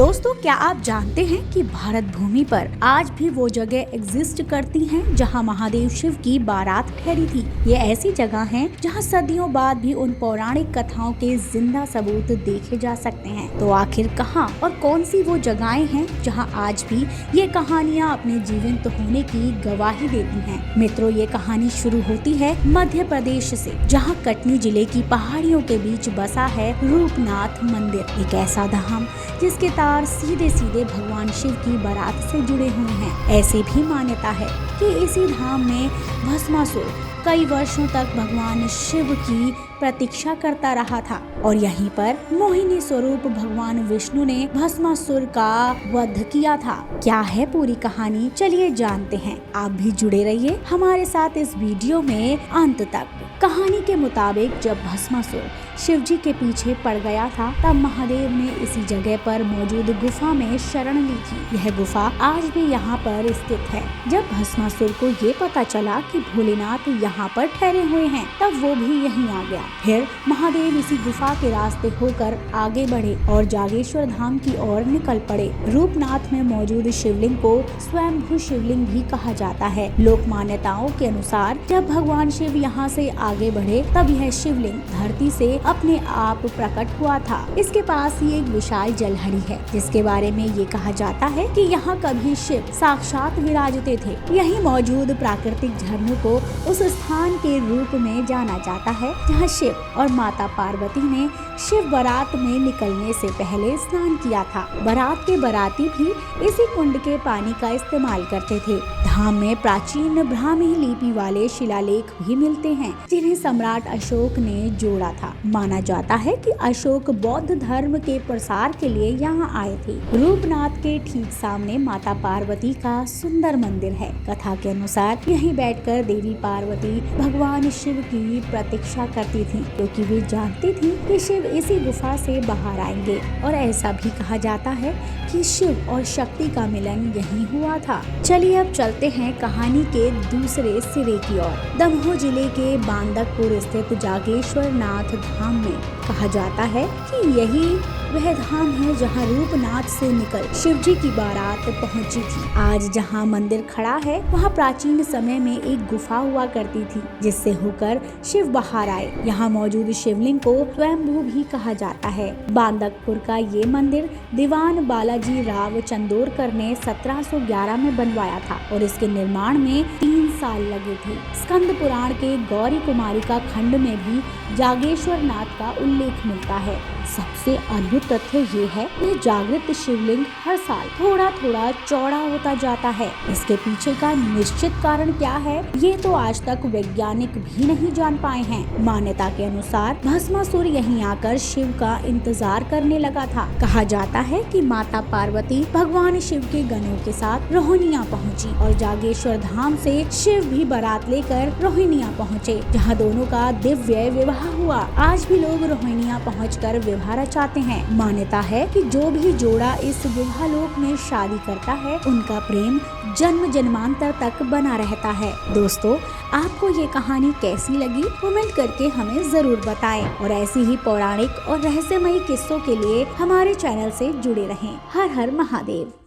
दोस्तों, क्या आप जानते हैं कि भारत भूमि पर आज भी वो जगह एग्जिस्ट करती हैं जहां महादेव शिव की बारात ठहरी थी। ये ऐसी जगह हैं जहां सदियों बाद भी उन पौराणिक कथाओं के जिंदा सबूत देखे जा सकते हैं। तो आखिर कहां और कौन सी वो जगहें हैं जहां आज भी ये कहानियां अपने जीवंत होने की गवाही देती हैं। मित्रों, ये कहानी शुरू होती है मध्य प्रदेश से, जहां कटनी जिले की पहाड़ियों के बीच बसा है रूपनाथ मंदिर। एक ऐसा धाम जिसके तार सीधे सीधे भगवान शिव की बारात से जुड़े हुए हैं। ऐसे भी मान्यता है कि इसी धाम में भस्मासुर कई वर्षों तक भगवान शिव की प्रतीक्षा करता रहा था और यहीं पर मोहिनी स्वरूप भगवान विष्णु ने भस्मासुर का वध किया था। क्या है पूरी कहानी, चलिए जानते हैं। आप भी जुड़े रहिए हमारे साथ इस वीडियो में अंत तक। कहानी के मुताबिक जब भस्मासुर शिव जी के पीछे पड़ गया था, तब महादेव ने इसी जगह पर मौजूद गुफा में शरण ली थी। यह गुफा आज भी यहाँ पर स्थित है। जब भस्मासुर को ये पता चला कि भोलेनाथ यहाँ पर ठहरे हुए हैं, तब वो भी यहीं आ गया। फिर महादेव इसी गुफा के रास्ते होकर आगे बढ़े और जागेश्वर धाम की ओर निकल पड़े। रूपनाथ में मौजूद शिवलिंग को स्वयंभू शिवलिंग भी कहा जाता है। लोक मान्यताओं के अनुसार जब भगवान शिव यहाँ से आगे बढ़े, तब यह शिवलिंग धरती से अपने आप प्रकट हुआ था। इसके पास ही एक विशाल जलहरी है, जिसके बारे में ये कहा जाता है कि यहाँ कभी शिव साक्षात विराजते थे। यहीं मौजूद प्राकृतिक झरनों को उस स्थान के रूप में जाना जाता है जहाँ शिव और माता पार्वती ने शिव बारात में निकलने से पहले स्नान किया था। बारात के बाराती भी इसी कुंड के पानी का इस्तेमाल करते थे। धाम में प्राचीन ब्राह्मी लिपि वाले शिलालेख भी मिलते हैं, जिन्हें सम्राट अशोक ने जोड़ा था। माना जाता है कि अशोक बौद्ध धर्म के प्रसार के लिए यहाँ आए थे। रूपनाथ के ठीक सामने माता पार्वती का सुंदर मंदिर है। कथा के अनुसार यहीं बैठकर देवी पार्वती भगवान शिव की प्रतीक्षा करती थी, क्योंकि वे जानती थी कि शिव इसी गुफा से बाहर आएंगे। और ऐसा भी कहा जाता है कि शिव और शक्ति का मिलन यहीं हुआ था। चलिए अब चलते हैं कहानी के दूसरे सिरे की ओर। दमोह जिले के बांदकपुर स्थित जागेश्वर नाथ धाम में कहा जाता है कि यही वह धाम है जहां रूपनाथ से निकल शिव जी की बारात पहुंची थी। आज जहां मंदिर खड़ा है, वहां प्राचीन समय में एक गुफा हुआ करती थी, जिससे होकर शिव बाहर आए। यहाँ मौजूद शिवलिंग को स्वयंभू भी कहा जाता है। बांदकपुर का ये मंदिर दीवान बालाजी राव चंदोरकर ने 1711 में बनवाया था और इसके निर्माण में 3 साल लगे थे। स्कंद पुराण के गौरी कुमारी का खंड में भी जागेश्वर नाथ का उल्लेख मिलता है। सबसे अद्भुत तथ्य ये है कि जागृत शिवलिंग हर साल थोड़ा थोड़ा चौड़ा होता जाता है। इसके पीछे का निश्चित कारण क्या है, ये तो आज तक वैज्ञानिक भी नहीं जान पाए हैं। मान्यता के अनुसार भस्मासुर यहीं आकर शिव का इंतजार करने लगा था। कहा जाता है कि माता पार्वती भगवान शिव के गणों के साथ रोहिणिया पहुंची और जागेश्वर धाम से शिव भी बारात लेकर रोहिणिया पहुंचे, जहां दोनों का दिव्य विवाह हुआ। आज भी लोग रोहिणिया पहुंचकर विवाह रचाते हैं। मान्यता है कि जो भी जोड़ा इस विवाह लोक में शादी करता है, उनका प्रेम जन्म जन्मांतर तक बना रहता है। दोस्तों, आपको ये कहानी कैसी लगी, कमेंट करके हमें जरूर बताएं और ऐसी ही पौराणिक और रहस्यमयी किस्सों के लिए हमारे चैनल से जुड़े रहें। हर हर महादेव।